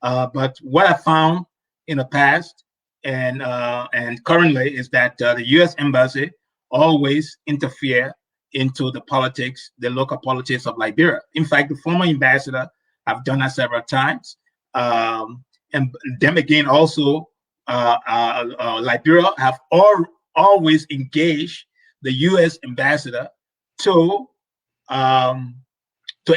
But what I found in the past and currently is that the U.S. embassy always interfere into the politics, the local politics of Liberia. In fact, the former ambassador have done that several times. And then again, also, Liberia have always engaged the U.S. ambassador to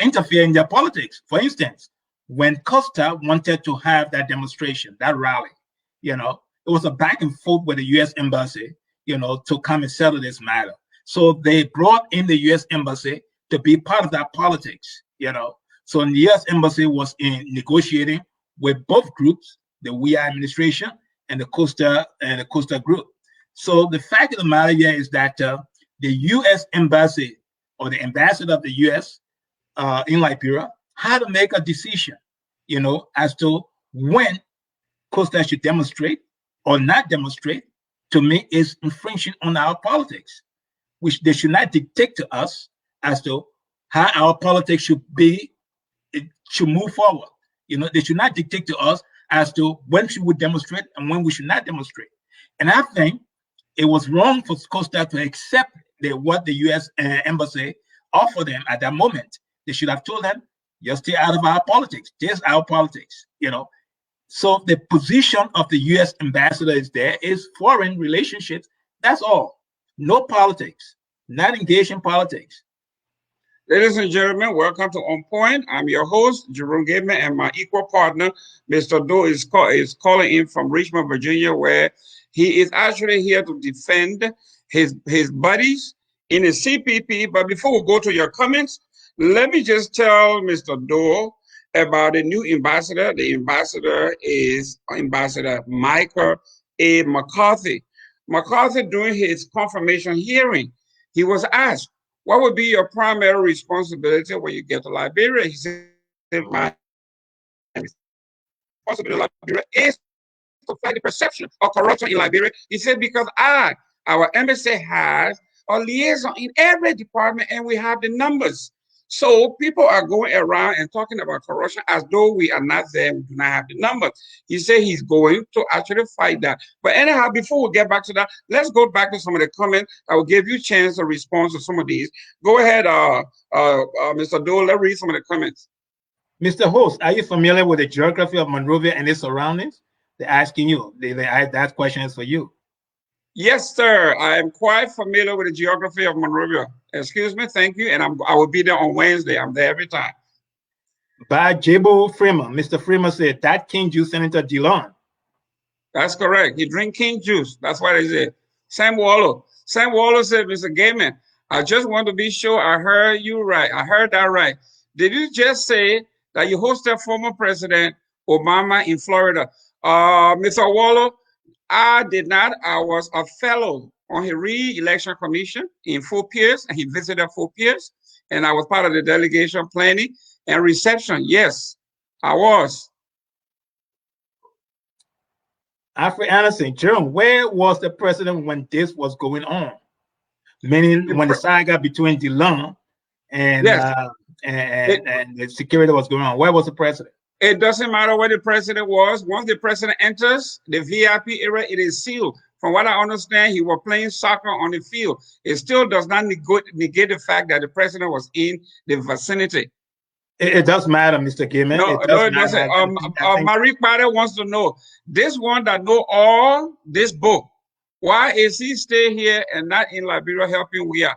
interfere in their politics. For instance, when Costa wanted to have that demonstration, that rally, it was a back and forth with the U.S. embassy, to come and settle this matter. So they brought in the U.S. embassy to be part of that politics, So the U.S. embassy was in negotiating with both groups, the WEI administration and the Costa group. So the fact of the matter here is that the U.S. embassy or the ambassador of the U.S. In Liberia had to make a decision, as to when Costa should demonstrate or not demonstrate to make its infringement on our politics, which they should not dictate to us as to how our politics should be, it should move forward. They should not dictate to us as to when should we demonstrate and when we should not demonstrate. And I think it was wrong for Costa to accept what the U.S. embassy offered them at that moment. They should have told them, "You're stay out of our politics. This is our politics." So the position of the U.S. ambassador is foreign relationships. That's all. No politics. Not engaged in politics. Ladies and gentlemen, welcome to On Point. I'm your host, Jerome Gayman, and my equal partner, Mr. Doe, is calling in from Richmond, Virginia, where he is actually here to defend his buddies in the CPP. But before we go to your comments, let me just tell Mr. Doe about the new ambassador. The ambassador is Ambassador Michael A. McCarthy. McCarthy, during his confirmation hearing, he was asked, what would be your primary responsibility when you get to Liberia? He said, my responsibility in Liberia is to fight the perception of corruption in Liberia. He said, because our embassy has a liaison in every department and we have the numbers. So people are going around and talking about corruption as though we are not there, we do not have the numbers. He said he's going to actually fight that. But anyhow, before we get back to that, let's go back to some of the comments. I will give you a chance to respond to some of these. Go ahead, Mr. Dole, let's read some of the comments. Mr. Host, are you familiar with the geography of Monrovia and its surroundings? They're asking you. That question is for you. Yes, sir. I am quite familiar with the geography of Monrovia. Excuse me, thank you. And I will be there on Wednesday. I'm there every time. By Jabo Freeman. Mr. Freeman said that King Juice Senator DeLon. That's correct. He drink King Juice. That's what he said. Sam Wallow. Sam Wallow said, Mr. Gayman, I just want to be sure I heard you right. I heard that right. Did you just say that you hosted former President Obama in Florida? Mr. Wallow, I did not. I was a fellow on the re-election commission in Fort Pierce, and he visited Fort Pierce, and I was part of the delegation planning and reception. Yes, I was. Alfred Anderson, Jerome, where was the president when this was going on? Meaning when the saga between DeLon and, yes. and the security was going on. Where was the president? It doesn't matter where the president was. Once the president enters the VIP area, it is sealed. From what I understand, he was playing soccer on the field. It still does not negate the fact that the president was in the vicinity. It does matter, Mr. Gayman. No, it doesn't. Marie Pade wants to know, this one that know all this book, why is he stay here and not in Liberia helping we are?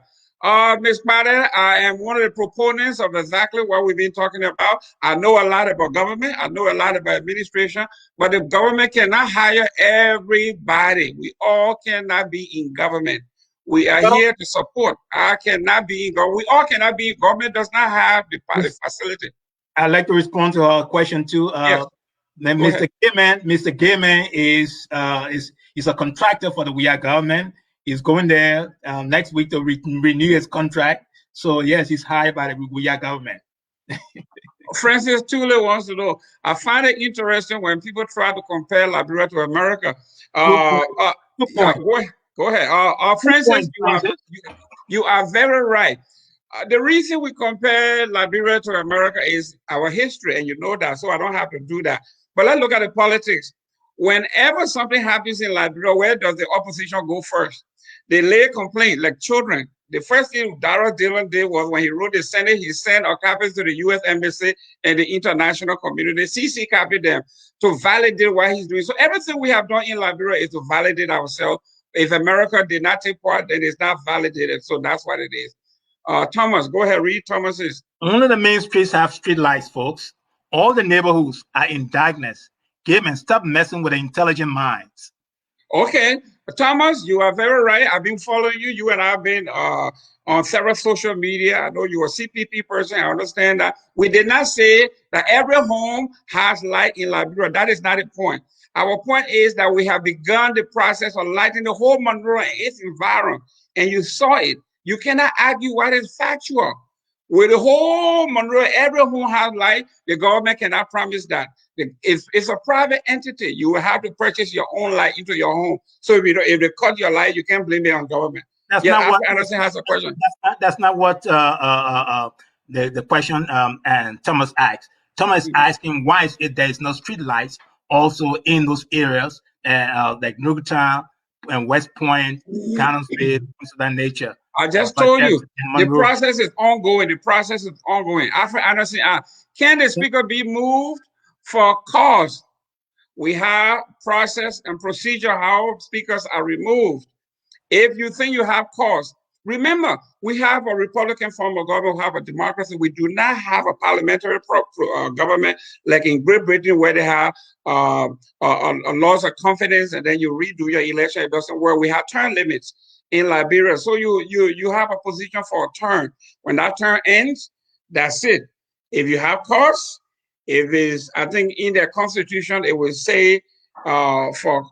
Ms. Pade, I am one of the proponents of exactly what we've been talking about. I know a lot about government. I know a lot about administration, but the government cannot hire everybody. We all cannot be in government. We are here to support. I cannot be in government. We all cannot be in government. Does not have the facility. I'd like to respond to her question too. Yes. Mr. Gayman is a contractor for the WIA government. He's going there next week to renew his contract. So yes, he's hired by the WIA government. Francis Tule wants to know, I find it interesting when people try to compare Liberia to America. Go ahead. Francis, you are very right. The reason we compare Liberia to America is our history, and you know that, so I don't have to do that. But let's look at the politics. Whenever something happens in Liberia, where does the opposition go first? They lay complaint, like children. The first thing Darrell Dillon did was when he wrote the Senate, he sent a copy to the U.S. Embassy and the international community. CC copied them to validate what he's doing. So everything we have done in Liberia is to validate ourselves. If America did not take part, then it's not validated. So that's what it is. Thomas, go ahead, read Thomas's. Only the main streets have street lights, folks. All the neighborhoods are in darkness. Gayman, stop messing with the intelligent minds. Okay, Thomas, you are very right. I've been following you. You and I have been on several social media. I know you're a CPP person. I understand that. We did not say that every home has light in Liberia. That is not the point. Our point is that we have begun the process of lighting the whole Monroe and its environment, and you saw it. You cannot argue what is factual. With the whole Monroe, every home has light. The government cannot promise that. It's a private entity. You will have to purchase your own light into your home. So if they cut your light, you can't blame it on government. That's not what Anderson has a question. That's not what the question and Thomas asked. Thomas is asking why is it there is no street lights also in those areas like Nugatown and West Point, Cannonsville, things of that nature. I just told you the process is ongoing. The process is ongoing. Alfred Anderson asked, can the speaker be moved for cause? We have process and procedure how speakers are removed. If you think you have cause, remember, we have a Republican form of government, we have a democracy. We do not have a parliamentary government like in Great Britain where they have a laws of confidence and then you redo your election. It doesn't work. We have term limits in Liberia. So you have a position for a term. When that term ends, that's it. If you have cause, if it's, I think in their constitution, it will say for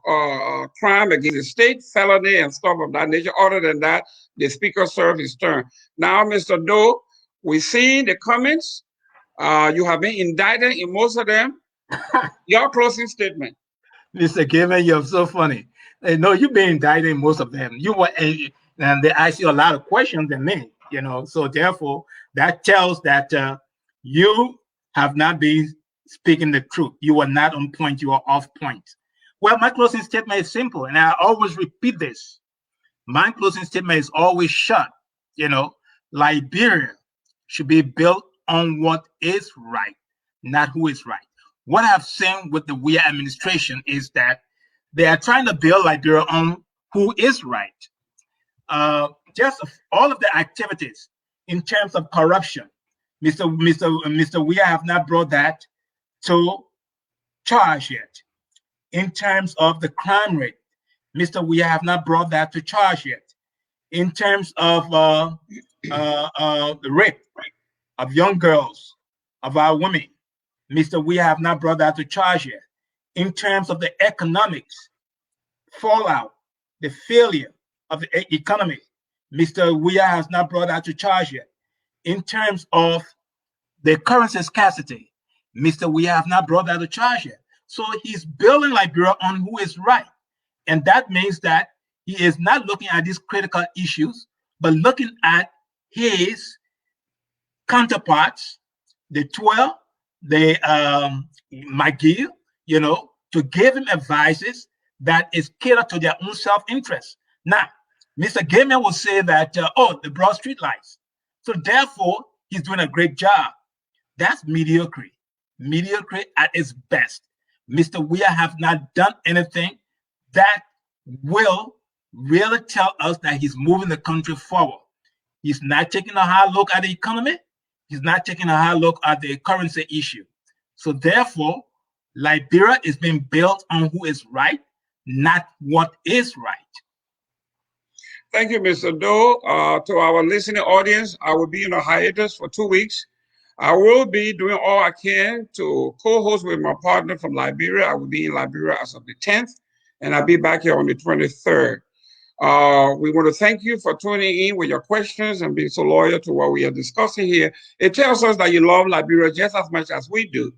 crime against the state, felony and stuff of that nature. Other than that, the speaker serves his term. Now, Mr. Doe, we've seen the comments. You have been indicted in most of them. Your closing statement. Mr. Gayman, you're so funny. No, you've been indicted in most of them. You were, and they ask you a lot of questions than me, So therefore, that tells that you have not been speaking the truth. You were not on point. You are off point. Well, my closing statement is simple, and I always repeat this. My closing statement is always short. Liberia should be built on what is right, not who is right. What I've seen with the Weah administration is that they are trying to build Liberia on who is right. Just all of the activities in terms of corruption, Mr. Weah have not brought that to charge yet. In terms of the crime rate, Mr. Weah have not brought that to charge yet. In terms of the rape of young girls, of our women, Mr. Weah have not brought that to charge yet. In terms of the economics fallout, the failure of the economy, Mr. Weah has not brought that to charge yet. In terms of the currency scarcity, Mr. Weah have not brought that to charge yet. So he's building Liberia on who is right. And that means that he is not looking at these critical issues, but looking at his counterparts, the 12, the McGill, to give him advices that is catered to their own self-interest. Now, Mr. Gayman will say that, the broad street lights. So therefore, he's doing a great job. That's mediocrity. Mediocrity at its best. Mr. Weah have not done anything that will really tell us that he's moving the country forward. He's not taking a hard look at the economy. He's not taking a hard look at the currency issue. So therefore, Liberia is being built on who is right, not what is right. Thank you, Mr. Doe. To our listening audience, I will be in a hiatus for 2 weeks. I will be doing all I can to co-host with my partner from Liberia. I will be in Liberia as of the 10th, and I'll be back here on the 23rd. We want to thank you for tuning in with your questions and being so loyal to what we are discussing here. It tells us that you love Liberia just as much as we do.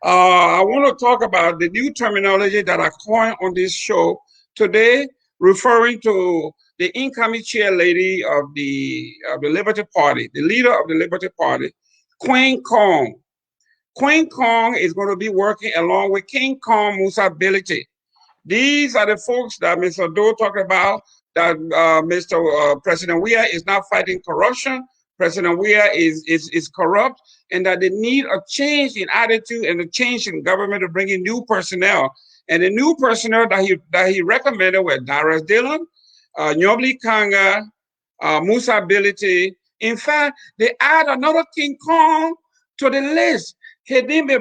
I want to talk about the new terminology that I coined on this show today, referring to the incoming chair lady of the Liberty Party, the leader of the Liberty Party, Queen Kong. Queen Kong is going to be working along with King Kong Musa Bility. These are the folks that Mr. Doe talked about, that Mr. President Weah is not fighting corruption. President Weah is corrupt, and that they need a change in attitude and a change in government to bring in new personnel. And the new personnel that he recommended were Darius Dillon, Nyobli Kanga, Musa Bility. In fact, they add another King Kong to the list. His name is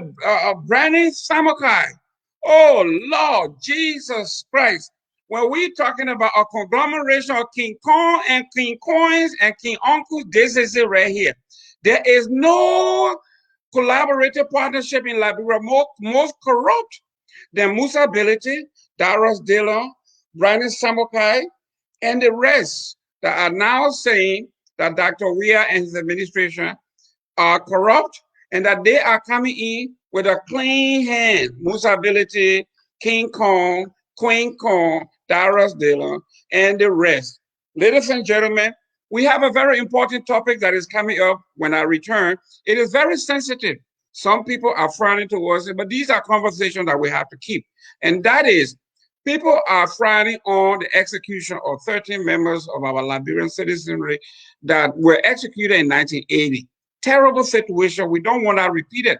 Brandon Samukai. Oh, Lord Jesus Christ. When we're talking about a conglomeration of King Kong and King Coins and King Uncles, this is it right here. There is no collaborative partnership in Liberia most corrupt than Musa Bility, Darius Dillon, Brandon Samukai, and the rest that are now saying that Dr. Weah and his administration are corrupt and that they are coming in with a clean hand. Musa Bility, King Kong, Queen Kong, Darius Dillon, and the rest. Ladies and gentlemen, we have a very important topic that is coming up when I return. It is very sensitive. Some people are frowning towards it, but these are conversations that we have to keep. And that is, people are frowning on the execution of 13 members of our Liberian citizenry that were executed in 1980. Terrible situation. We don't want that repeated.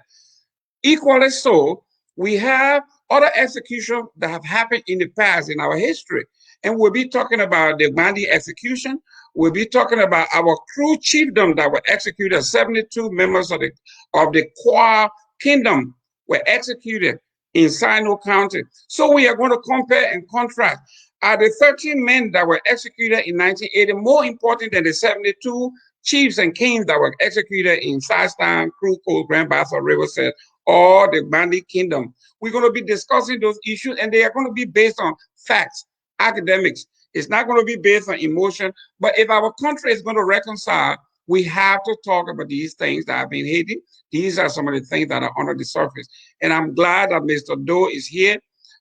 Equally so, we have other executions that have happened in the past in our history. And we'll be talking about the Gandhi execution. We'll be talking about our crew chiefdom that were executed. 72 members of the Kwa Kingdom were executed in Sino County. So we are going to compare and contrast. Are the 13 men that were executed in 1980 more important than the 72 chiefs and kings that were executed in Sistan, Kruko, Grand Bassa, Riverside, or the Gandhi Kingdom? We're going to be discussing those issues, and they are going to be based on facts, academics. It's not going to be based on emotion. But if our country is going to reconcile We have to talk about these things that have been hidden. These are some of the things that are under the surface. And I'm glad that Mr. Doe is here,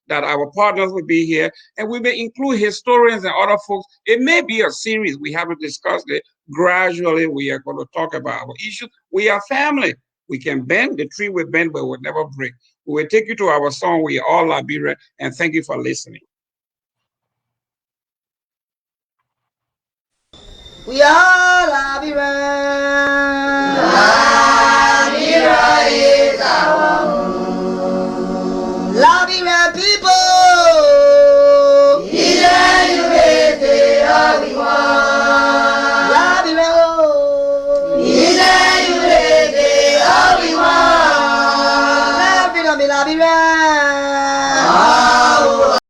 that our partners will be here, and we may include historians and other folks. It may be a series. We haven't discussed it. Gradually, we are going to talk about our issues. We are family. We can bend. The tree will bend, but will never break. We will take you to our song, We Are All Liberia, and thank you for listening. We are Liberia.